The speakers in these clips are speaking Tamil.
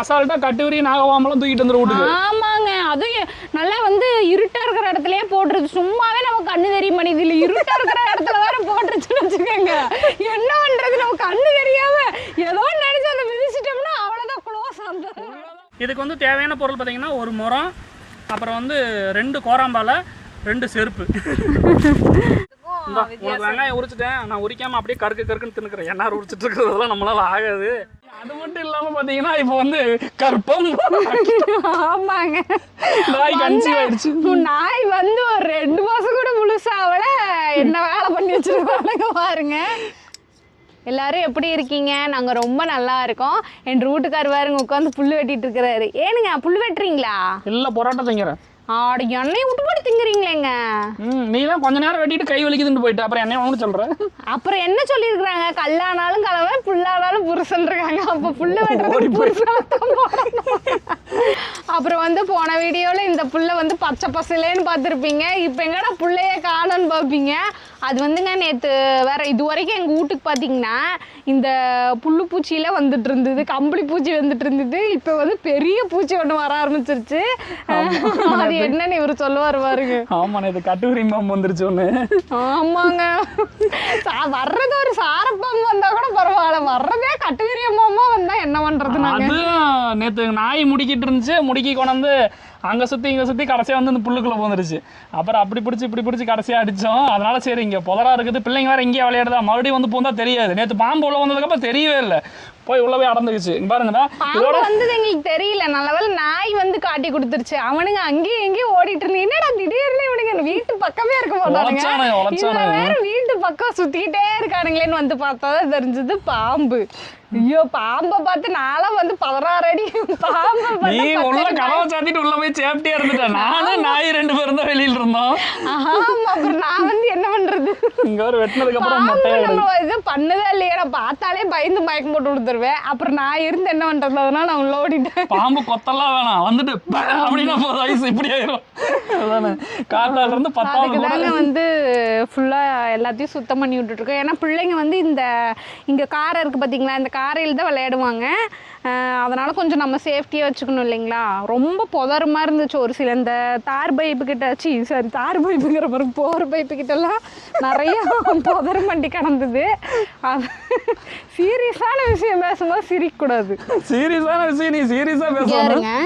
அசால்ட்டா கட்டுவரி நாகவாமலாம் தூக்கிட்டு வந்து வீட்டுக்கு. ஆமாங்க, அதுவும் நல்லா வந்து இருட்டா இருக்கிற இடத்துலயே போட்டுருது. சும்மாவே நம்ம கண்ணு தெரிய மாட்டேங்குது, இல்ல இருட்டா இருக்கிற இடத்துல வேற போட்டுருச்சுன்னு வச்சுக்கோங்க. என்ன பண்றது, நம்ம கண்ணு தெரியாம ஏதோ நினைச்சு அந்த மிதிச்சிட்டோம்னா அவ்வளவுதான் க்ளோஸ். அந்த இதுக்கு வந்து தேவையான பொருள் பார்த்தீங்கன்னா ஒரு முறம், அப்புறம் வந்து 2 கோராம்பாலை, 2 செருப்பு. உனக்கு வெங்காயம் உரிச்சிட்டேன், நான் உரிக்காம அப்படியே கருக்குன்னு தின்னுக்கிறேன். என்ன உரிச்சிட்டு இருக்கிறதெல்லாம் நம்மளால ஆகாது. அது மட்டும் இல்லாம பாத்தீங்கன்னா இப்போ வந்து கற்பம். ஆமாங்க, நாய் கன்சீவ் ஆயிடுச்சு. நாய் வந்து ஒரு 2 மாசம் கூட முழுசா அவள என்ன வேலை பண்ணி வச்சிருக்காங்க பாருங்க. எல்லாரும் எப்படி இருக்கீங்க? நாங்க ரொம்ப நல்லா இருக்கோம். என் வீட்டுக்கார் பாருங்க உட்காந்து புல்லு வெட்டிட்டு இருக்கிறாரு. ஏனுங்க புல்லு வெட்டுறீங்களா? இல்ல பொரோட்டா திங்கிறேன். ஆடு எண்ணெய் விட்டு போட்டு திங்குறீங்களேங்க. நீ தான் கொஞ்ச நேரம் வெட்டிட்டு கை வலிக்குதுன்னு போயிட்டு அப்புறம் என்ன வாங்க சொல்ற? அப்புறம் என்ன சொல்லியிருக்கிறாங்க, கல்லானாலும் கலவன் புல்லானாலும் புருஷன் இருக்காங்க. அப்ப புல்ல வெட்டுறது புருஷன். அப்புறம் வந்து போன வீடியோல இந்த புல்ல வந்து பச்சை பசலேன்னு பார்த்துருப்பீங்க. இப்போ எங்கடா புள்ளைய காணோன்னு பார்ப்பீங்க. அது வந்துங்க நேற்று வேற இது வரைக்கும் எங்கள் வீட்டுக்கு பார்த்தீங்கன்னா இந்த புல்லு பூச்சியில வந்துட்டு இருந்தது, கம்பளி பூச்சி வந்துட்டு இருந்தது. இப்போ வந்து பெரிய பூச்சி ஒன்று வர ஆரம்பிச்சிருச்சு. அது என்னன்னு இவர் சொல்லுவார் பாருங்க. ஆமா, இது கட்டுவரி பாம்பு வந்துருச்சு ஒன்று. ஆமாங்க, வர்றது ஒரு சாரப்பாம்பு வந்தா கூட பரவாயில்ல, வர்றதே கட்டுவரிய பாம்பா வந்தா என்ன பண்றது? அது நேற்று நாய் முடிக்கிட்டு இருந்துச்சு, முடுக்கி கொண்டாந்து அங்கே சுற்றி இங்கே சுற்றி கடைசியாக வந்து இந்த புல்லுக்குள்ளே போந்துருச்சு. அப்புறம் அப்படி பிடிச்சி இப்படி பிடிச்சி கடைசியாக அடித்தோம். அதனால சரி இங்கே புதரா இருக்குது, பிள்ளைங்க வேறு இங்கேயே விளையாடுதா, மறுபடியும் வந்து பூந்தா தெரியாது. நேற்று பாம்பு உள்ள வந்ததுக்கப்புறம் தெரியவே இல்லை, போய் உள்ள போய் அடந்துக்குச்சு. பாருங்கடா, இதோட வந்தது எங்களுக்கு தெரியல. நல்லவேளை நாய் வந்து காட்டி கொடுத்துருச்சு. அவனுங்க அங்கேயும் எங்கேயும் ஓடிட்டு இருந்தீங்க. என்னடா திடீர்னு இவனுங்க வீட்டு பக்கமே இருக்க மாட்டானுங்க, வேற வீட்டு பக்கம் சுத்திக்கிட்டே இருக்கானுங்களேன்னு வந்து பார்த்தாதான் தெரிஞ்சது பாம்பு. ஐயோ, பாம்பை பார்த்து நானும் வந்து 16 அடி பாம்பை நீ உள்ள கதவை சாத்திட்டு உள்ள போய் சேஃப்டியா இருந்துட்டேன். நானும் நாய் 2 பேரும் தான் வெளியில இருந்தோம். ஆமா, அப்புறம் நான் வந்து என்ன பண்றது, இங்க ஒரு வெட்டினதுக்கு அப்புறம் இது பண்ணதே இல்லையா, நான் பார்த்தாலே பயந்து மயக்கம் போட்டு கொடுத்துருவேன். அப்புறம் நான் இருந்து என்ன பண்றது, அதனால நான் உள்ள ஓடிட்டேன். பாம்பு கொத்தெல்லாம் வேணாம், வந்துட்டு அப்படின்னா வயசு இப்படி ஆயிரும். அதானே காத்தால இருந்து 10வது வந்து ஃபுல்லா எல்லாத்தையும் சுத்தம் பண்ணி விட்டுட்டு இருக்கோம். ஏன்னா பிள்ளைங்க வந்து இங்க காரை இருக்கு பாத்தீங்களா, இந்த காரையில் தான் விளையாடுவாங்க. அதனால கொஞ்சம் நம்ம சேஃப்டியாக வச்சுக்கணும் இல்லைங்களா. ரொம்ப புதருமா இருந்துச்சு. ஒரு சில இந்த தார் பைப்பு கிட்ட தார் பைப்புங்கிற மாதிரி போர் பைப்பு கிட்டலாம் நிறைய புதர் மண்டி கிடந்தது. அது சீரியஸான விஷயம் பேசும்போது சிரிக்கக்கூடாது. சீரியஸான விஷயம் நீ சீரியஸா பேசுறீங்க.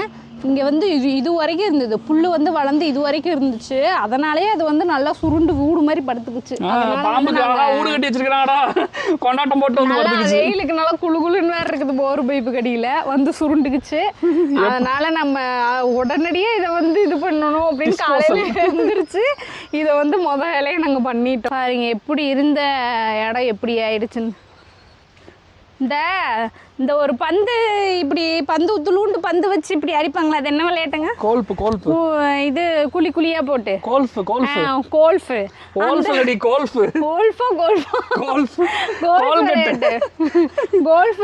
இங்கே வந்து இது வரைக்கும் இருந்தது, புல்லு வந்து வளர்ந்து இது வரைக்கும் இருந்துச்சு. அதனாலேயே அது வந்து நல்லா சுருண்டு வீடு மாதிரி படுத்துக்குச்சு. ஊடு கட்டி வச்சிருக்காடா, கொண்டாட்டம் போட்டு வந்து வெயிலுக்கு நல்லா குளுன்னு வேற இருக்குது போர் பைப்பு கடியில வந்து சுருண்டுக்குச்சு. அதனால நம்ம உடனடியே இதை வந்து இது பண்ணணும் அப்படின்னு காலையில எழுந்திருச்சு இதை வந்து வேலையை நாங்கள் பண்ணிட்டோம். பாருங்க எப்படி இருந்த இடம் எப்படி ஆயிடுச்சுன்னு. இந்த ஒரு பந்து இப்படி பந்து துளுண்டு பந்து வச்சு இப்படி அடிப்பாங்களா, அது என்ன விளையாட்டுங்க? கோல்ஃப். இது குழியா போட்டு கோல்ஃப்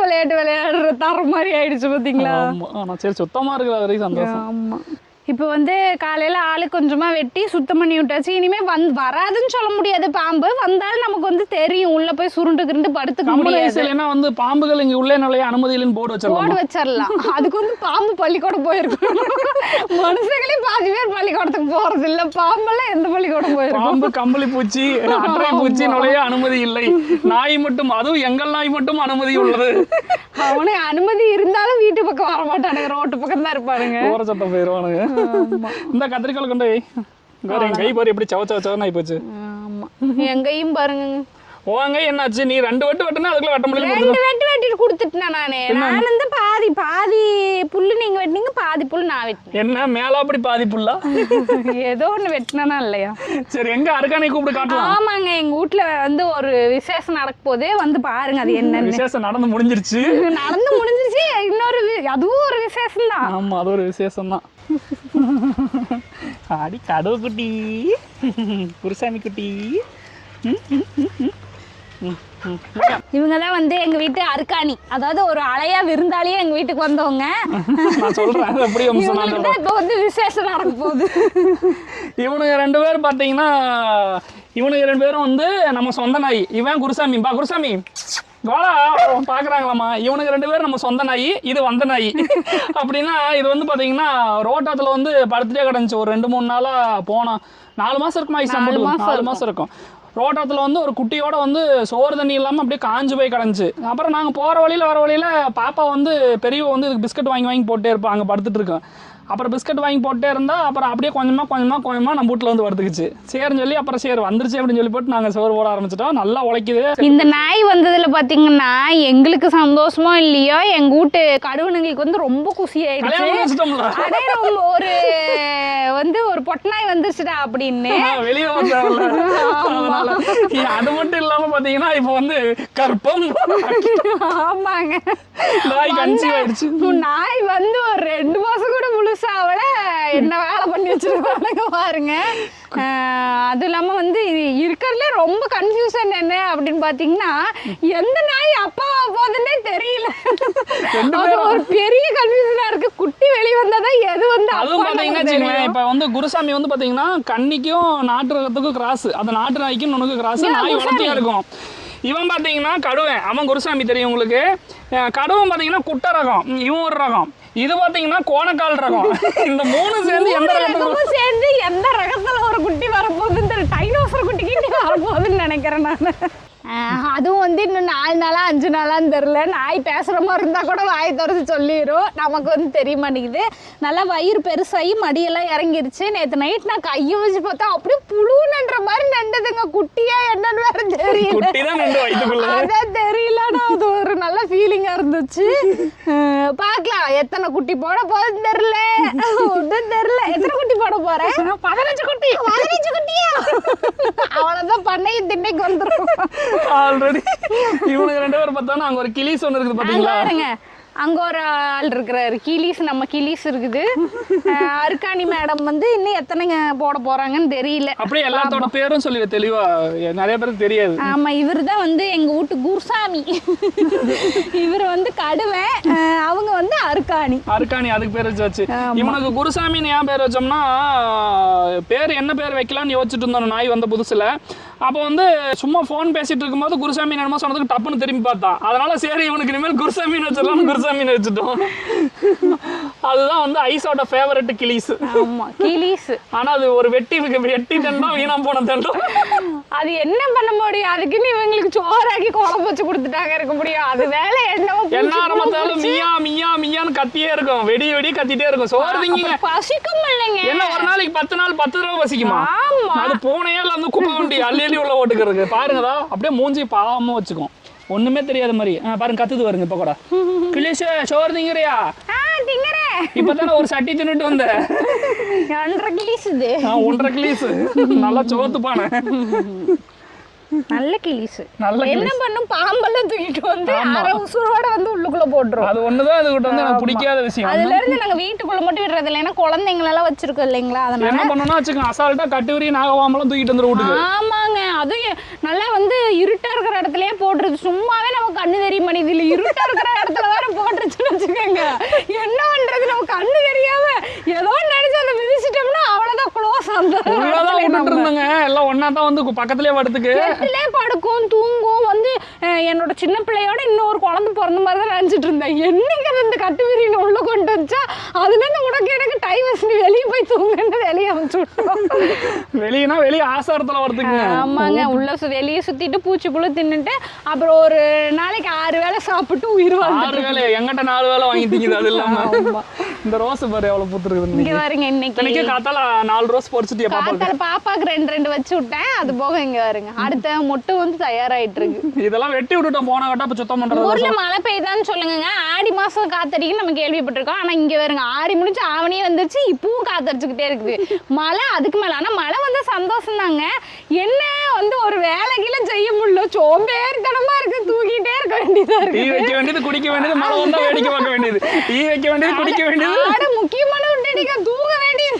விளையாட்டு விளையாடுற தர மாதிரி ஆயிடுச்சு பாத்தீங்களா. சரி, சுத்தமா இருக்கிற சந்தோஷம். ஆமா, இப்போ வந்து காலையில் ஆளு கொஞ்சமாக வெட்டி சுத்தம் பண்ணி விட்டாச்சு. இனிமேல் வராதுன்னு சொல்ல முடியாது. பாம்பு வந்தாலும் நமக்கு வந்து தெரியும், உள்ளே போய் சுருண்டு படுத்துக்க முடியாது. ஏன்னா வந்து பாம்புகள் இங்கே உள்ளே நுழைய அனுமதி இல்லைன்னு போர்டு வச்சிடலாம். அதுக்கு வந்து பாம்பு பள்ளிக்கூடம் போயிருக்கணும். மனுஷங்களே பாதி பேர் பள்ளிக்கூடத்துக்கு போகிறது இல்லை, பாம்பெல்லாம் எந்த பள்ளிக்கூடம் போயிருக்கும். பாம்பு, கம்பளி பூச்சி, அட்டை பூச்சி நுழைய அனுமதி இல்லை. நாய் மட்டும், அதுவும் எங்கள் நாய் மட்டும் அனுமதி உள்ளது. அவனுக்கு அனுமதி இருந்தாலும் வீட்டு பக்கம் வர மாட்டானுங்க, ரோட்டு பக்கம் தான் இருப்பானுங்க. ஓர சட்டம் போயிருவானுங்க. இந்த கத்திரிக்காய் கொண்டு என் கை பாரு எப்படி சவச்சவன்னு ஆகி போச்சு. ஆமா, என் கையும் பாருங்க. ஓங்க என்னாச்சு, நீ 2 வெட்டு வெட்டுனா அதுக்குள்ள வெட்ட முடியல. 2 வெட்டு வெட்டிட்டு கொடுத்துட்டேன் நானு. நான் வந்து பாதி புல்லு நீங்க வெட்டினீங்க, பாதி புல்லு நான் வெட்டினேன். என்ன மேல அப்படி பாதி புல்லா? ஏதோ ஒண்ணு வெட்டினா இல்லையா? சரி, எங்க அருக்கானை கூப்பிட்டு காட்டலாம். ஆமாங்க, எங்க வீட்டுல வந்து ஒரு விசேஷம் நடக்க போதே, வந்து பாருங்க. அது என்ன விசேஷம்? நடந்து முடிஞ்சிருச்சு. இன்னொரு அதுவும் ஒரு விசேஷம் தான். ஆமா, அது ஒரு விசேஷம் தான். ஆடி கடவு குட்டி, குருசாமி குட்டி. இவங்க தான் வந்து எங்க வீட்டு அருக்காணி, அதாவது ஒரு அலையா விருந்தாளியே எங்க வீட்டுக்கு வந்தவங்க. நான் சொல்றேன் எப்படி இப்போ வந்து விசேஷம் நடக்க போகுது. இவனுங்க 2 பேரும் பாத்தீங்கன்னா, இவனுங்க 2 பேரும் வந்து நம்ம சொந்த நாய். இவன் குருசாமி. குருசாமி வாடா பாக்குறாங்களாமா இவனுக்கு 2 பேரும் நம்ம சொந்த நாய், இது வந்த நாய் அப்படின்னா இது வந்து பாத்தீங்கன்னா ரோட்டத்துல வந்து படுத்துட்டே கிடந்துச்சு ஒரு 2-3 நாளா. போனோம் 4 மாசம் இருக்குமா, 4 மாசம் இருக்கும். ரோட்டத்தில் வந்து ஒரு குட்டியோட வந்து சோறு தண்ணி இல்லாமல் அப்படியே காஞ்சு போய் கிடந்துச்சு. அப்புறம் நாங்கள் போகிற வழியில் வர வழியில் பாப்பா வந்து பெரியவ வந்து இதுக்கு பிஸ்கட் வாங்கி போட்டே இருப்பான், அங்கே படுத்துட்டு இருக்கோம். அப்புறம் பிஸ்கட் வாங்கி போட்டே இருந்தால் அப்புறம் அப்படியே கொஞ்சமாக நம்ம வீட்டில் வந்து படுத்துக்குச்சு. சரின்னு சொல்லி அப்புறம் சரி வந்துருச்சு அப்படின்னு சொல்லி போட்டு நாங்கள் சோறு போட ஆரம்பிச்சிட்டோம். நல்லா உழைக்குது. இந்த நாய் வந்ததுல பாத்தீங்கன்னா எங்களுக்கு சந்தோஷமோ இல்லையோ எங்க வீட்டு கடுவனுங்களுக்கு வந்து ரொம்ப குஷி ஆயிடுச்சு. அதே ஒரு வந்து ஒரு பொட்டநாய் வந்துருச்சுடா அப்படின்னு வெளியே அது மட்டும் இல்லாம பாத்தீங்கன்னா இப்ப வந்து கற்பம். ஆமாங்க, நாய் கன்சீவ் ஆயிடுச்சு. நாய் வந்து ஒரு 2 மாசம் கூட முழுசாவல என்ன வேலை பண்ணி வச்சிருக்காங்க பாருங்க. அது இல்லாம வந்து இருக்கிறதுல ரொம்ப கன்ஃபியூஷன் என்ன அப்படின்னு பாத்தீங்கன்னா எந்த நாய் அப்பா போகுதுன்னே தெரியல. ஒரு பெரிய கன்ஃபியூஷனா இருக்கு. குட்டி வெளியே வந்தாதான் எது வந்து அதுவும் பாத்தீங்கன்னா இப்ப வந்து குருசாமி வந்து பாத்தீங்கன்னா கன்னிக்கும் நாட்டு ரகத்துக்கும் கிராஸ், அந்த நாட்டு நாய்க்கும் உனக்கு கிராஸ், நாய் வளர்த்தியா இருக்கும். இவன் பாத்தீங்கன்னா கடுவன், அவன் குருசாமி தெரியும் உங்களுக்கு. கடுவன் பாத்தீங்கன்னா குட்டை ரகம், இவன் ஒரு ரகம். இது பாத்தீங்கன்னா கோணக்கால் ரகம். இந்த 3 சேர்ந்து எந்த ரகத்துல ஒரு குட்டி வரப்போகுதுன்னு டைனோசர் குட்டி கிட்டி வரப்போகுதுன்னு நினைக்கிறேன் நான். அதுவும் வந்து இன்னும் 4 நாளா 5 நாளான்னு தெரில. நாய் பேசுகிற மாதிரி இருந்தால் கூட வாயை திறந்து சொல்லிடும், நமக்கு வந்து தெரிய மாட்டேங்குது. நல்லா வயிறு பெருசாகி மடியெல்லாம் இறங்கிருச்சு. நேற்று நைட் நான் கையை வச்சு பார்த்தா அப்படியே புழுன்ற மாதிரி நண்டதுங்க. குட்டியா என்னன்னு வேற தெரியல, அதான் தெரியல. நான் அது ஒரு நல்ல ஃபீலிங்காக இருந்துச்சு. பார்க்கலாம் எத்தனை குட்டி போட போகுதுன்னு தெரில, ஒன்றும் தெரில. எத்தனை குட்டி போட போகிறேன்? 15 குட்டி. 15 குட்டியா? அவ்வளோதான், பண்ணையும் திண்ணைக்கு வந்துடும். ஆல்ரெடி இவனுக்கு 2 பேரும் பார்த்தானா அங்க ஒரு கிளிஸ் ஒன்று இருக்குது பாத்தீங்களா? அங்க ஒரு ஆள் இருக்கிறாரு, கிளீஸ். நம்ம கிளீஸ் இருக்குது. அருக்காணி மேடம் வந்து இன்னும் எத்தனைங்க போட போறாங்கன்னு தெரியல. அப்படியே எல்லாத்தோட பேரும் சொல்லி தெளிவா, நிறைய பேருக்கு தெரியாது. ஆமா, இவர் தான் வந்து எங்க வீட்டு குருசாமி. இவர் வந்து கடுவன், அவங்க வந்து அருக்காணி. அருக்காணி அதுக்கு பேர் வச்சாச்சு. இவனுக்கு குருசாமின்னு ஏன் பேர் வச்சோம்னா, பேர் என்ன பேர் வைக்கலாம்னு யோசிச்சுட்டு இருந்தோம் நாய் வந்த புதுசுல. அப்போ வந்து சும்மா போன் பேசிட்டு இருக்கும்போது குருசாமி என்னமோ சொன்னதுக்கு டப்புன்னு திரும்பி பார்த்தான். அதனால சரி இவனுக்கு இனிமேல் குருசாமின்னு வச்சிடலாம், குருசாமின்னு வச்சுட்டோம். அதுதான் வந்து ஐஸோட ஃபேவரட் கிளீஸ். ஆமா, கிளீஸ். ஆனா அது ஒரு வெட்டி தண்டம், வீணா போன தண்டம். அது என்ன பண்ண முடியும்? அதுக்குன்னு இவங்களுக்கு சோறாக்கி குழம்பு வச்சு கொடுத்துட்டாங்க, இருக்க முடியும். அது வேலை என்னவோ. என்ன ஆரம்பத்தாலும் மியா மியா மியான்னு கத்தியே இருக்கும், வெடி கத்திட்டே இருக்கும். சோறு திங்கிங்க பசிக்கும் இல்லைங்க. என்ன ஒரு நாளைக்கு 10 நாள் 10 தடவை பசிக்குமா? அது பூனையால வந்து குப்பை வண்டி அள்ளி உள்ள ஓட்டுக்கிறது பாருங்கதா. அப்படியே மூஞ்சி பாவமா வச்சுக்கும், ஒண்ணுமே தெரியாத மாதிரி. பாருங்க கத்துது வருங்க. இப்ப கூட கிளிஷ சோறு திங்கறியா? இப்பதானே ஒரு சட்டி தின்னுட்டு வந்த. 1.5 கிளீஸ் இது. 1.5 கிளீஸ் நல்லா சோத்து பானை. நல்ல கிளீஸ். என்ன பண்ணும், பாம்பெல்லாம் தூக்கிட்டு வந்து அரை உசுரோட வந்து உள்ளுக்குள்ள போட்டுரும். அது ஒண்ணுதான் அதுகிட்ட வந்து எனக்கு பிடிக்காத விஷயம். அதுல இருந்து நாங்க வீட்டுக்குள்ள மட்டும் விடுறது இல்லை, ஏன்னா குழந்தைங்களெல்லாம் வச்சிருக்கோம் இல்லைங்களா. அதனால என்ன பண்ணணும்னா வச்சுக்கோங்க, அசால்ட்டா கட்டுவரி நாகவாம்பெல்லாம் தூக்கிட்டு வந்து விட்டுது. ஆமாங்க, அதுவும் நல்லா வந்து இருட்டா இருக்கிற இடத்துலயே போட்டுருது. சும்மாவே நமக்கு கண்ணு தெரிய மாட்டேங்குது, இல்ல இருட்டா இருக்கிற இடத்துல வேற போட்டுருச்சுன்னு வச்சுக்கோங்க. என்ன பண்றது, நமக்கு கண்ணு தெரியாம ஏதோ நினைச்சு அதை மிதிச்சிட்டோம்னா அவ்வளவுதான், க்ளோஸ். அந்த இருந்தாங்க எல்லாம் ஒன்னா தான் வந்து பக்கத்துலயே படுத்துக்கு படுக்கும், தூங்கும். வந்து என்னோட சின்ன பிள்ளையோட இன்னொரு குழந்தை பிறந்த மாதிரி தான் நினைச்சிட்டு இருந்தேன். என்னைக்கு இந்த கட்டுவிரின்னு உள்ள கொண்டு வச்சா அதுல இருந்து உனக்கு எனக்கு டைம் வச்சு வெளியே போய் தூங்குன்னு வெளியே அனுப்பிச்சு விட்டோம். வெளியே ஆசாரத்துல வரதுக்கு. ஆமாங்க, உள்ள வெளியே சுத்திட்டு பூச்சி புழு தின்னுட்டு அப்புறம் ஒரு நாளைக்கு 6 வேளை சாப்பிட்டு உயிர் வாழ்ந்து. 6 வேளை எங்கிட்ட 4 வேளை வாங்கி திங்குது. அது இல்லாம இந்த ரோஸ் பாரு எவ்வளவு பூத்துருக்குது. இங்க பாருங்க, இன்னைக்கு காத்தால 4 ரோஸ் பொறிச்சிட்டியா பாப்பாக்கு? பாப்பாக்கு 2 வச்சு விட்டேன். அது போக இங்க பாருங்க அடுத்த மொட்டு வந்து தயாராயிட்டு இருக்கு. இதெல்லாம் வெட்டி விட்டுட்டோம் போன கட்ட. இப்ப சுத்தம் பண்றது. ஊர்ல மழை பெய்யுதான்னு சொல்லுங்க. ஆடி மாசம் காத்தடிக்கு நம்ம கேள்விப்பட்டிருக்கோம். ஆனா இங்க வருங்க ஆடி முடிச்சு ஆவணியே வந்துருச்சு, இப்பவும் காத்தடிச்சுக்கிட்டே இருக்குது மழை. அதுக்கு மேல ஆனா மழை வந்தா சந்தோஷம் தாங்க. என்ன வந்து ஒரு வேலைக்குள்ள செய்ய முடியல, சோம்பேறித்தனமா இருக்கு, தூக்கிட்டே இருக்க வேண்டியதா இருக்கு. டீ வைக்க வேண்டியது, குடிக்க வேண்டியது, மழை வந்தா வேடிக்கை பார்க்க வேண்டியது. டீ வைக்க வேண்டியது, குடிக்க வேண்டியது, முக்கியமான தூங்க வேண்டியது.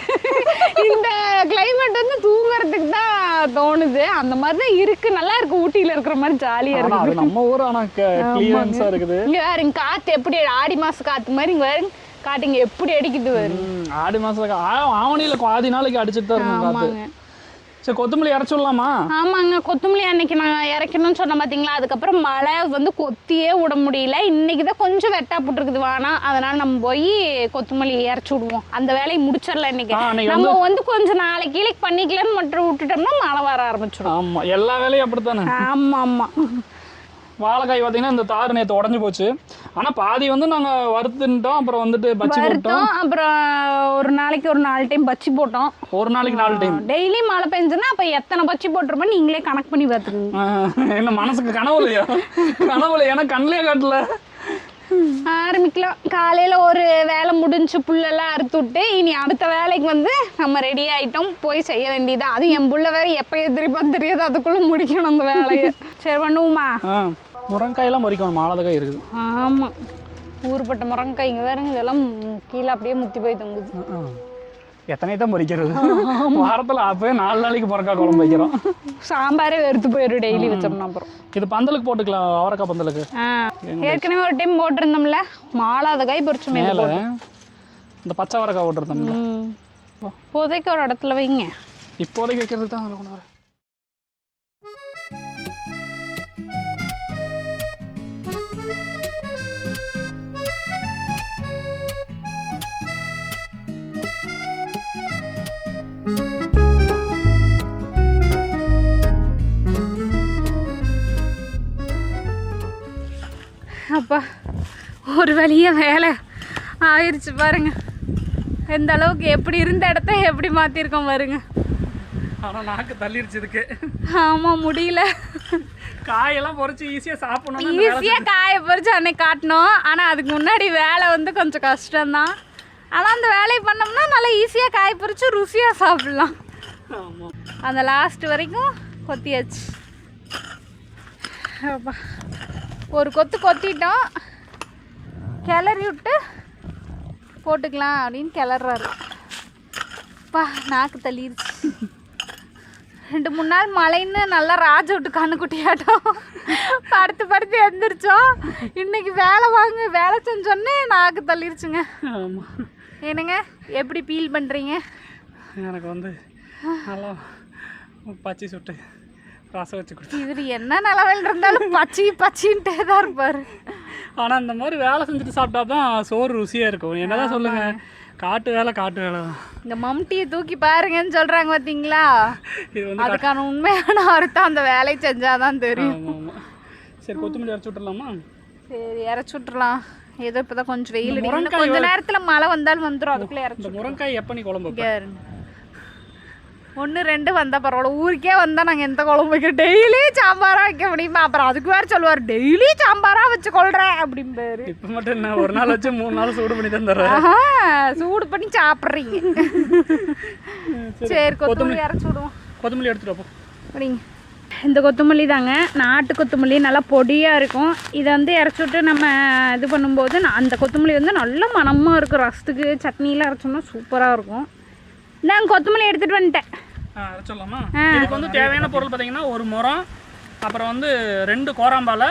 இந்த கிளைமேட் வந்து தூங்குறதுக்கு தான் தோணுது. அந்த மாதிரி தான் இருக்கு. நல்லா இருக்கு, ஊட்டியில இருக்கிற மாதிரி ஜாலியா இருக்கு. நம்ம ஊர் ஆனா கிளியரன்ஸா இருக்குது. இங்க பாருங்க காத்து எப்படி, ஆடி மாசம் காத்து மாதிரி இங்க பாருங்க காட்டுங்க எப்படி அடிக்குது. வரும் ஆடி மாசம் ஆவணியில ஆதி நாளைக்கு அடிச்சுட்டு தான் இருக்கும் காத்து. சரி கொத்தமல்லி இறச்சிடலாமா? ஆமாங்க, கொத்தமல்லி அன்னைக்கு நான் இறக்கணும்னு சொன்னேன் பார்த்தீங்களா, அதுக்கப்புறம் மழை வந்து கொத்தியே விட முடியல. இன்னைக்கு தான் கொஞ்சம் வெட்டா போட்டுருக்குது வானா, அதனால நம்ம போய் கொத்தமல்லி இறச்சி விடுவோம். அந்த வேலையை முடிச்சிடலாம் இன்னைக்கு. நம்ம வந்து கொஞ்சம் நாளைக்கு கீழே பண்ணிக்கலாம்னு மட்டும் விட்டுட்டோம்னா மழை வர ஆரம்பிச்சிடும். ஆமா, எல்லா வேலையும் அப்படித்தானே. ஆமா ஆமா. வாழைக்காய் பார்த்தீங்கன்னா இந்த தாறு நேற்று உடஞ்சி போச்சு. ஆனால் பாதி வந்து நாங்கள் வறுத்துட்டோம். அப்புறம் வந்துட்டு பச்சி போட்டோம். அப்புறம் ஒரு நாளைக்கு ஒரு 4 டைம் பச்சி போட்டோம். ஒரு நாளைக்கு 4 டைம். டெய்லி மழை பெஞ்சுன்னா அப்போ எத்தனை பச்சி போட்டுருப்போம் நீங்களே கணக்கு பண்ணி பார்த்துக்கோங்க. என்ன மனசுக்கு கனவு இல்லையா? கனவு இல்லை, ஏன்னா கண்ணிலே காட்டல. ஆரம்பிக்கலாம். காலையில் ஒரு வேலை முடிஞ்சு புல்லெல்லாம் அறுத்து விட்டு இனி அடுத்த வேலைக்கு வந்து நம்ம ரெடி ஆகிட்டோம், போய் செய்ய வேண்டியதான். அது என் புள்ள வேறு எப்போ எதிர்ப்பான்னு தெரியாது, அதுக்குள்ளே முடிக்கணும் அந்த வேலையை. சரி பண்ணுவோமா? முருங்காயெல்லாம் முறிக்கணும், மாலதக்காய் இருக்குது. ஆமாம், ஊறுப்பட்ட முருங்காய் இங்கே வேறுங்க, இதெல்லாம் கீழே அப்படியே முத்தி போய் தொங்குது. எத்தனை தான் முறிக்கிறது? வாரத்தில் அப்போ 4 நாளைக்கு முருங்காய் குழம்பு வைக்கிறோம். சாம்பாரே வெறுத்து போயிடும் டெய்லி வச்சோம்னா. அப்புறம் இது பந்தலுக்கு போட்டுக்கலாம், அவரைக்காய் பந்தலுக்கு. ஏற்கனவே ஒரு டைம் போட்டிருந்தோம்ல, மாலாதக்காய் பொரிச்சு மேலே இந்த பச்சை அவரைக்காய் போட்டிருந்தோம்ல. இப்போதைக்கு ஒரு இடத்துல வைங்க. இப்போதைக்கு வைக்கிறது தான் கொண்டு வரேன். அப்பா ஒரு வழியா வேலை ஆயிடுச்சு பாருங்க. எந்த அளவுக்கு எப்படி இருந்த இடத்த எப்படி மாற்றிருக்கோம் பாருங்க. ஆனால் நாக்கு தள்ளிடுச்சு இதுக்கு. ஆமாம், முடியல. காயெல்லாம் பொறிச்சு ஈஸியாக சாப்பிடணும். ஈஸியாக காயை பொறிச்சு அன்னைக்கு காட்டணும். ஆனால் அதுக்கு முன்னாடி வேலை வந்து கொஞ்சம் கஷ்டம்தான். ஆனால் அந்த வேலையை பண்ணோம்னா நல்லா ஈஸியாக காய் பொறிச்சு ருசியாக சாப்பிட்லாம். அந்த லாஸ்ட் வரைக்கும் கொத்தியாச்சு. அப்பா ஒரு கொத்து கொத்திட்டோம், கிளறி விட்டு போட்டுக்கலாம் அப்படின்னு கிளறாரு. பா நாக்கு தள்ளிடுச்சு. 2-3 நாள் மழைன்னு நல்லா ராஜ விட்டு கண்ணுக்குட்டியாட்டோம் படுத்து எழுந்திரிச்சோம். இன்னைக்கு வேலை செஞ்சோன்னே நாக்கு தள்ளிடுச்சுங்க. என்னங்க எப்படி ஃபீல் பண்ணுறீங்க? எனக்கு வந்து நல்லா பச்சி சுட்டு ரசம் வச்சு கொடுத்து. இவர் என்ன நிலவையில் இருந்தாலும் பச்சின்ட்டே தான் இருப்பார். ஆனால் இந்த மாதிரி வேலை செஞ்சுட்டு சாப்பிட்டா தான் சோறு ருசியாக இருக்கும். என்னதான் சொல்லுங்க, காட்டு வேலை தான். இந்த மம்டியை தூக்கி பாருங்கன்னு சொல்கிறாங்க பார்த்தீங்களா, இது வந்து அதுக்கான உண்மையான அர்த்தம் அந்த வேலையை செஞ்சாதான் தெரியும். சரி கொத்தமல்லி இறச்சி விட்டுலாமா? சரி இறச்சி விட்டுலாம். ஏதோ இப்போ தான் கொஞ்சம் வெயில் அடிக்கும், கொஞ்ச நேரத்தில் மழை வந்தாலும் வந்துடும். அதுக்குள்ளே இறச்சி. முருங்காய் எப்போ நீ குழம்பு? 1-2 வந்தால் பரவாயில்ல. ஊருக்கே வந்தால் நாங்கள் எந்த குழம்பு வைக்கிறோம், டெய்லி சாம்பாராக வைக்க முடியுமா? அப்புறம் அதுக்கு வேறு சொல்லுவார், டெய்லி சாம்பாராக வச்சு கொள்றேன் அப்படிம்பாரு. இப்போ மட்டும் என்ன, ஒரு நாள் வச்சு 3 நாள் சூடு பண்ணி தந்துடுறேன். சூடு பண்ணி சாப்பிட்றீங்க. சரி கொத்தமல்லி இறச்சி விடுவோம். கொத்தமல்லி எடுத்துட்டு வைப்போம் அப்படிங்க. இந்த கொத்தமல்லி தாங்க நாட்டு கொத்தமல்லி, நல்லா பொடியாக இருக்கும். இதை வந்து இறச்சி விட்டு நம்ம இது பண்ணும்போது அந்த கொத்தமல்லி வந்து நல்ல மணமாக இருக்கும். ரசத்துக்கு சட்னிலாம் அரைச்சோம்னா சூப்பராக இருக்கும். நான் கொத்தமல்லி எடுத்துகிட்டு வந்துட்டேன். சொல்லலாமா? இதுக்கு வந்து தேவையான பொருள் பார்த்தீங்கன்னா ஒரு முறம், அப்புறம் வந்து 2 கோராம்பாலை,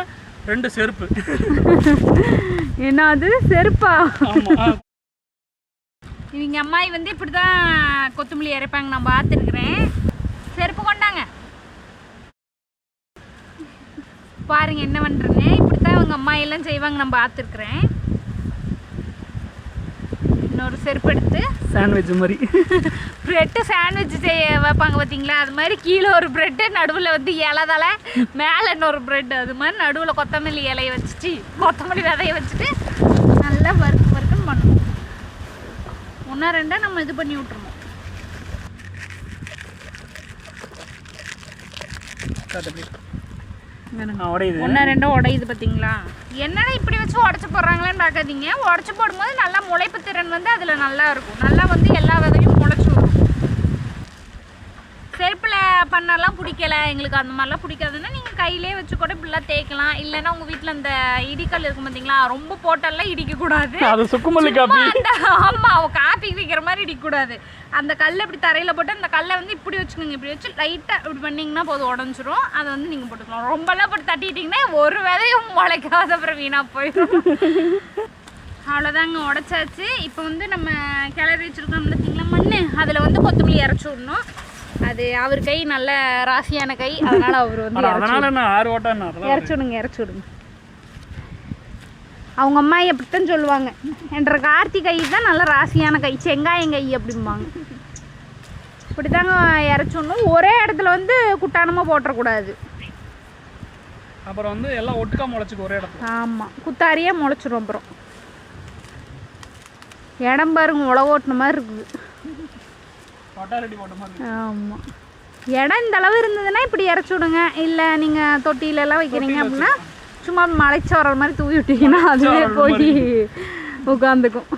2 செருப்பு. என்ன அது செருப்பா? இவங்க அம்மாயி வந்து இப்படி தான் கொத்தமல்லி இறைப்பாங்க, நான் பார்த்துருக்குறேன். செருப்பு கொண்டாங்க பாருங்க என்ன பண்ணுறேன்னு. இப்படி தான் இவங்க அம்மாயெல்லாம் செய்வாங்க, நான் பார்த்துருக்குறேன். இன்னொரு செருப்பு எடுத்து சாண்ட்விச் மாதிரி ப்ரெட்டு சாண்ட்விச் செய்ய வைப்பாங்க பார்த்தீங்களா, அது மாதிரி கீழே ஒரு ப்ரெட்டு, நடுவில் வந்து இலை மேலே இன்னொரு ப்ரெட்டு, அது மாதிரி நடுவில் கொத்தமல்லி இலையை வச்சுட்டு கொத்தமல்லி விதையை வச்சுட்டு நல்லா வறுக்குன்னு பண்ணணும். 1-2 நம்ம இது பண்ணி விட்டுருணும். 1-2 உடையுது பார்த்தீங்களா? என்னடா இப்படி வச்சு உடச்சி போடுறாங்களேன்னு பார்க்காதீங்க. உடச்சி போடும்போது நல்லா முளைப்பு திறன் வந்து அதில் நல்லா இருக்கும். நல்லா வந்து எல்லா விதையும் முளைச்சி வரும். செருப்பில் பண்ணலாம் பிடிக்கல எங்களுக்கு, அந்த மாதிரிலாம் பிடிக்காதுன்னா நீங்கள் கையிலே வச்சு கூட இப்படிலாம் தேய்க்கலாம். இல்லைன்னா உங்கள் வீட்டில் அந்த இடிக்கல் இருக்கும் பார்த்தீங்களா, ரொம்ப போட்டெல்லாம் இடிக்கக்கூடாது. அது சுக்குமல்லி காப்பி. ஆமாம், காப்பிக்கு வைக்கிற மாதிரி இடிக்கக்கூடாது. அந்த கல்லை இப்படி தரையில் போட்டு அந்த கல்லை வந்து இப்படி வச்சுக்கோங்க. இப்படி வச்சு லைட்டாக இப்படி பண்ணிங்கன்னா போதும், உடஞ்சிரும். அதை வந்து நீங்கள் போட்டுக்கலாம். ரொம்பலாம் போட்டு தட்டிட்டிங்கன்னா ஒரு விதையும் முளைக்காத, அப்புறம் வீணாக போயிடும். அவ்வளோதாங்க, உடச்சாச்சு. இப்போ வந்து நம்ம கிளறி வச்சுருக்கோம் பார்த்தீங்களா மண், அதில் வந்து கொத்தமல்லி இறச்சி விடணும். அது அவர் கை நல்ல ராசியான கை, அதனால அவர் வந்து அதனால என்ன 6 ஓட்டா என்ன இறச்சி விடுங்க. அவங்க அம்மா எப்படித்தான் சொல்லுவாங்க, என்ற கார்த்திகை தான் நல்ல ராசியான கை, செங்காயம் கை அப்படிம்பாங்க. இப்படித்தாங்க இறச்சிடணும். ஒரே இடத்துல வந்து குட்டானமாக போட்டுறக்கூடாது. அப்புறம் வந்து எல்லாம் ஒட்டுக்கா முளைச்சிக்கும் ஒரே இடத்துல. ஆமாம், குத்தாரியாக முளைச்சிடும். அப்புறம் இடம் பாருங்க உழவு ஓட்டின மாதிரி இருக்குது. ஆமாம், இடம் இந்த அளவு இருந்ததுன்னா இப்படி இறச்சி விடுங்க. இல்லை நீங்கள் தொட்டிலெல்லாம் வைக்கிறீங்க அப்படின்னா சும்மா மலைச்சி வர்ற மாதிரி தூவி விட்டீங்கன்னா அதுவே போய் உட்காந்துக்கும்.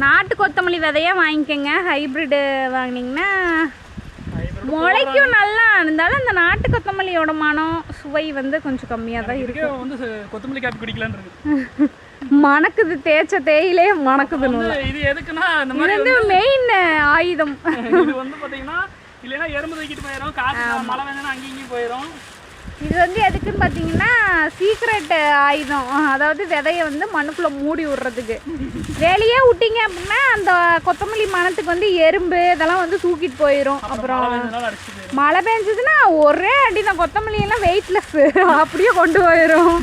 நாட்டு கொத்தமல்லி விதையாக வாங்கிக்கோங்க. ஹைப்ரிட்டு வாங்கினீங்கன்னா முளைக்கும் நல்லா இருந்தாலும் அந்த நாட்டு கொத்தமல்லியோட மனம் சுவை வந்து கொஞ்சம் கம்மியாக தான் இருக்கு. வந்து கொத்தமல்லி காப்பி குடிக்கலான்னு இருக்கு. மணக்குது, தேய்ச்ச தேயிலே மணக்குதுன்னு. இது எதுக்குன்னா இந்த மாதிரி வந்து மெயின் ஆயுதம். இது வந்து பாத்தீங்கன்னா இல்லைன்னா எறும்பு தூக்கிட்டு போயிடும், காற்று மழை வேணும்னா அங்கேயும் இங்கேயும் போயிடும். இது வந்து எதுக்குன்னு பார்த்தீங்கன்னா சீக்ரெட் ஆயுதம். அதாவது விதையை வந்து மண்ணுக்குள்ளே மூடி விடுறதுக்கு. வெளியே விட்டீங்க அப்படின்னா அந்த கொத்தமல்லி மணத்துக்கு வந்து எறும்பு இதெல்லாம் வந்து தூக்கிட்டு போயிடும். அப்புறம் மழை பெஞ்சதுன்னா ஒரே அடி தான், கொத்தமல்லியெல்லாம் வெயிட்லெஸ் அப்படியே கொண்டு போயிடும்,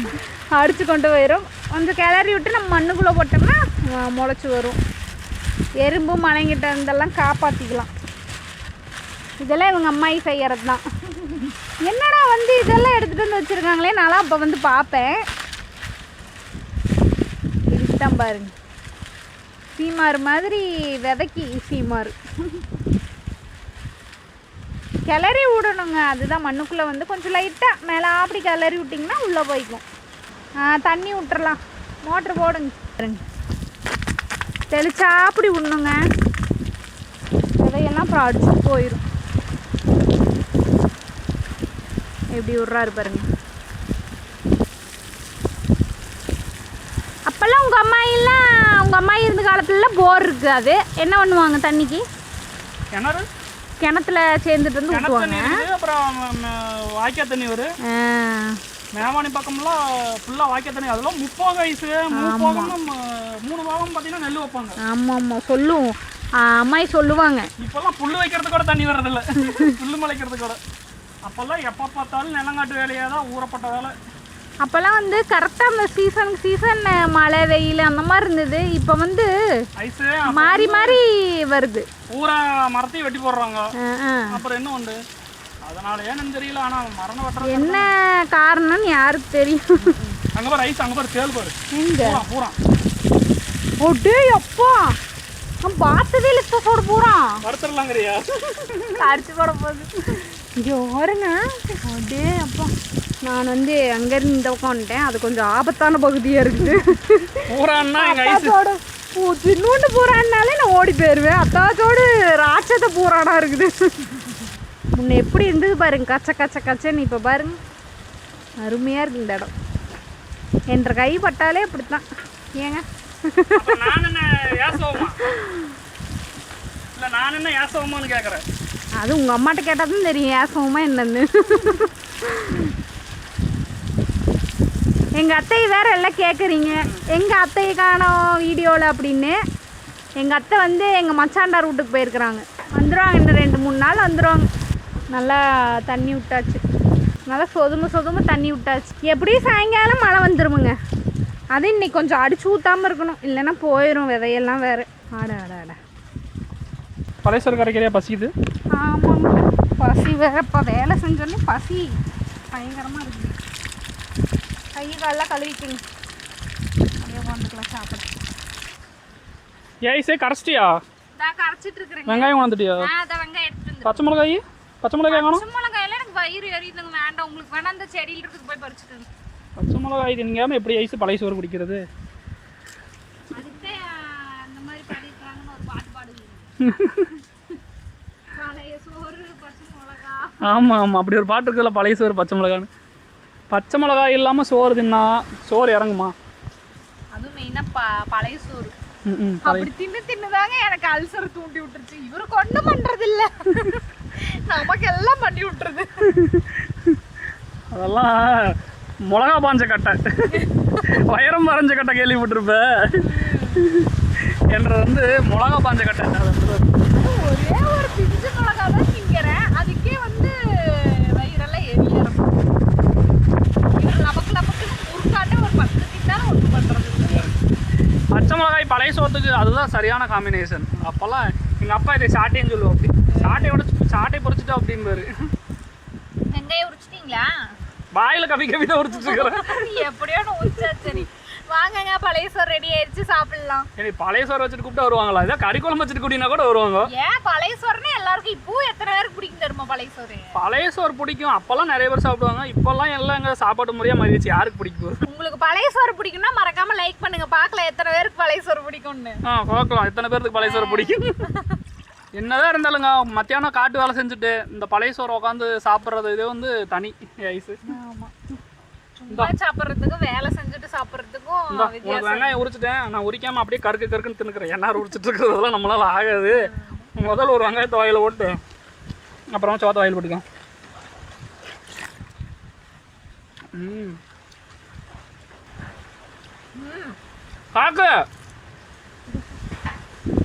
அடித்து கொண்டு போயிடும். கொஞ்சம் கிளறி விட்டு நம்ம மண்ணுக்குள்ளே போட்டோம்னா முளைச்சி வரும். எறும்பு மலைங்கிட்ட இருந்தெல்லாம் காப்பாற்றிக்கலாம். இதெல்லாம் இவங்க அம்மாயி செய்கிறது தான். என்னடா வந்து இதெல்லாம் எடுத்துகிட்டு வந்து வச்சுருக்காங்களே, நான்லாம் அப்போ வந்து பார்ப்பேன். இதுதான் பாருங்க, சீமாறு மாதிரி விதைக்கி சீமாறு கிளறி விடணுங்க. அதுதான் மண்ணுக்குள்ளே வந்து கொஞ்சம் லைட்டாக மேலே அப்படி கிளறி விட்டிங்கன்னா உள்ளே போய்க்கும். தண்ணி விட்டுறலாம், மோட்ரு போடுங்க. பாருங்க, தெளிச்சா அப்படி விடணுங்க. விதையெல்லாம் அப்புறம் அடிச்சு போயிடும். எப்படி விட்றாரு பாருங்க. அப்போல்லாம் உங்கள் அம்மா இருந்த காலத்துலலாம் போர் இருக்குது. அது என்ன பண்ணுவாங்க தண்ணிக்கு? கிணத்துல சேர்ந்துட்டு வந்து ஊற்றுவாங்க. அப்புறம் வாய்க்கால் தண்ணி வரும். மேமானி பக்கம்லாம் ஃபுல்லாக வாய்க்கால் தண்ணி. அதெல்லாம் 30 வயசு 3 பாகம் பார்த்தீங்கன்னா நெல் வைப்பாங்க. ஆமாம் சொல்லுவோம், அம்மாயி சொல்லுவாங்க. இப்போல்லாம் புல் வைக்கிறது கூட தண்ணி வர்றதில்ல, புல் முளைக்கிறது கூட. அப்போல்லாம் எப்போ பார்த்தாலும் நிலங்காட்டு வேலையாக தான், ஊறப்பட்ட வேலை. அப்போல்லாம் வந்து கரெக்டாக அந்த சீசன் மழை வெயில் அந்த மாதிரி இருந்தது. இப்போ வந்து ஐஸு மாறி மாறி வருது. பூரா மரத்தையும் வெட்டி போடுறாங்க. அப்புறம் என்ன உண்டு, அதனால ஏன்னு தெரியல. ஆனால் மரணம் வெட்டுறது என்ன காரணம்னு யாருக்கு தெரியும். அங்கே பாரு ஐஸ், அங்கே பாரு சேல் பாரு, பூரா ஒட்டே அப்பா நான் பார்த்ததே இல்லை. சோடு பூரா வறுத்துடலாங்கிறியா? அடிச்சு போட போகுது. இங்கே ஓருங்க அப்படியே. அப்பா நான் வந்து அங்கேருந்து இந்த பக்கம் வந்துட்டேன். அது கொஞ்சம் ஆபத்தான பகுதியாக இருக்குது. பூரான்னா சின்னூண்டு பூரான்னாலே நான் ஓடி போயிடுவேன். அத்தாச்சோடு ராட்சத்தை பூரானா இருக்குது. முன்ன எப்படி இருந்தது பாருங்க, கச்சன்னு. இப்போ பாருங்க அருமையாக இருக்குது இந்த இடம். என்ற கை பட்டாலே அப்படித்தான். ஏங்க கேட்குறேன். அது உங்கள் அம்மாட்ட கேட்டால் தான் தெரியும் ஏசவமா என்னன்னு. எங்கள் அத்தையை வேற எல்லாம் கேட்குறீங்க, எங்கள் அத்தையை காணோம் வீடியோவில் அப்படின்னு. எங்கள் அத்தை வந்து எங்கள் மச்சாண்டார் வீட்டுக்கு போயிருக்கிறாங்க. வந்துடுவாங்க, இன்னும் 2-3 நாள் வந்துடுவாங்க. நல்லா தண்ணி விட்டாச்சு, நல்லா சொதும தண்ணி விட்டாச்சு. எப்படியும் சாயங்காலம் மழை வந்துருமுங்க. அது இன்னைக்கு கொஞ்சம் அடிச்சு ஊற்றாமல் இருக்கணும், இல்லைன்னா போயிடும் விதையெல்லாம் வேறு. ஆட பழையசோறு கரைக்கிறியா? பசிக்குது. ஆமாங்க, பசி வேற. இப்போ வேலை செஞ்சோன்னே பசி பயங்கரமாக இருக்குது. கை காலெல்லாம் கழுவிக்கணும், அப்படியே உட்காந்துக்கலாம் சாப்பிட. ஏய்ஸே கரைச்சிட்டியா? கரைச்சிட்டு இருக்கிறேன். வெங்காயம் வந்துட்டியா? வெங்காயம் எடுத்துட்டு. பச்சை மிளகாய் காணும். பச்சை மிளகாயெல்லாம் எனக்கு வயிறு எரியுதுங்க, வேண்டாம். உங்களுக்கு வேணா அந்த செடியில் இருக்குது, போய் பறிச்சுட்டு. பச்சை மிளகாய் திங்காமல் எப்படி ஐஸ் பழைய சோறு குடிக்கிறது? அதுக்கு அந்த மாதிரி பண்ணிருக்காங்கன்னு ஒரு பாட்டு பாடுங்க. பழைய சோறு பச்சை மிளகா. ஆமாம், அப்படி ஒரு பாட்டு இருக்குல்ல, பழைய சோறு பச்சை மிளகான்னு. பச்சை மிளகாய் இல்லாமல் சோறு தின்னா சோறு இறங்குமா? அதுவும் மெயினாக பழைய சோறு அப்படி தின்னுதாங்க எனக்கு அல்சர் தூண்டி விட்டுருச்சு. இவரு கொண்டு பண்றது இல்ல, நமக்கு எல்லாம் பண்ணி விட்டுருது. அதெல்லாம் மிளகா பாஞ்ச கட்டை, வைரம் வரைஞ்ச கட்டை கேள்விப்பட்டிருப்ப. என்றது வந்து மிளகா பாஞ்ச கட்டை. ஒரே ஒரு பிஞ்சு மிளகா தான் திங்கிறேன், அதுக்கே மிளகாய் பழைய சோத்துக்கு அதுதான் சரியான காம்பினேஷன். அப்போல்லாம் எங்கள் அப்பா இதை சாட்டைன்னு சொல்லுவோம். அப்படி சாட்டை பொறிச்சிட்டோம் அப்படின்பாரு. வெங்காயம் உரிச்சிட்டீங்களா? வாயில் கவி தான் உரிச்சிட்டு இருக்கிறேன். எப்படியோ உரிச்சா சரி. வாங்கங்க, பழைய சோறு ரெடி ஆயிடுச்சு, சாப்பிடலாம். சரி, பழைய சோறு வச்சுட்டு கூப்பிட்டு வருவாங்களா? இதை கறி குழம்பு வச்சுட்டு கூட்டினா கூட வருவாங்க. ஏன் பழைய சோறுன்னு எல்லாருக்கும் இப்போ எத்தனை பேருக்கு பிடிக்கும் தெரியுமா பழைய சோறு? பழைய சோறு பிடிக்கும். அப்போல்லாம் நிறைய பேர் சாப்பிடுவாங்க. இப்போல்லாம் எல்லாம் எங்க சாப்பாடு முறையாக மாறிடுச்சு. யாருக்கு பிடிக்கும்? உங்களுக்கு பழைய சோறு பிடிக்கும்னா மறக்காம லைக் பண்ணுங்க, பார்க்கலாம் எத்தனை பேருக்கு பழைய சோறு பிடிக்கும்னு. பார்க்கலாம் எத்தனை பேருக்கு பழைய சோறு பிடிக்கும். என்னதான் இருந்தாலுங்க மத்தியானம் காட்டு வேலை செஞ்சுட்டு இந்த பழைய சோறு உட்காந்து சாப்பிட்றது இது வந்து தனி ஐஸு. ஆமா, சும்மா சாப்பிட்றதுக்கும் வேலை செஞ்சுட்டு சாப்பிட்றதுக்கும் உனக்கு வெங்காயம் உரிச்சிட்டேன், நான் உரிக்காம அப்படியே கருக்குன்னு தின்னுக்கிறேன். என்ன உரிச்சிட்டு இருக்கிறதெல்லாம் நம்மளால ஆகாது. முதல்ல ஒரு வெங்காயத்தை வாயில் போட்டு அப்புறமா சோத்த வாயில் போட்டுக்கோ.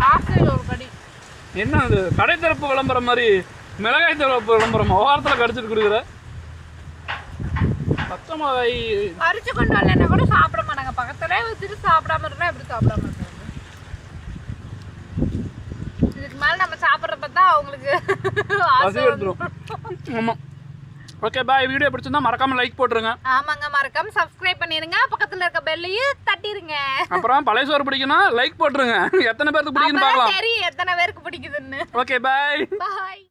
காக்கு ஒரு கடி. என்ன அது கடை திறப்பு விளம்பரம் மாதிரி மிளகாய் திறப்பு விளம்பரம் வாரத்தில் கடிச்சிட்டு கொடுக்குற. பச்சை மிளகாய் அரிச்சு கொண்டு வரலன்னா கூட சாப்பிட மாட்டாங்க. பக்கத்துல வச்சுட்டு சாப்பிடாம இருந்தா எப்படி சாப்பிடாம இருக்காங்க? இதுக்கு மேல நம்ம சாப்பிட்றத பார்த்தா அவங்களுக்கு பசி எடுத்துரும். ஆமாம். Okay bye. வீடியோ பிடிச்சிருந்தா மறக்காம லைக் போட்டுருங்க. ஆமாங்க, மறக்காம சப்ஸ்கிரைப் பண்ணிருங்க, பக்கத்துல இருக்க பெல்லையும் தட்டிருங்க. அப்புறம் பழைய சோறு பிடிக்கணும் லைக் போட்டுருங்க. எத்தனை பேருக்கு பிடிக்குன்னு பார்க்கலாம். சரி, எத்தனை பேருக்கு பிடிக்குதுன்னு. Okay bye. பாய்.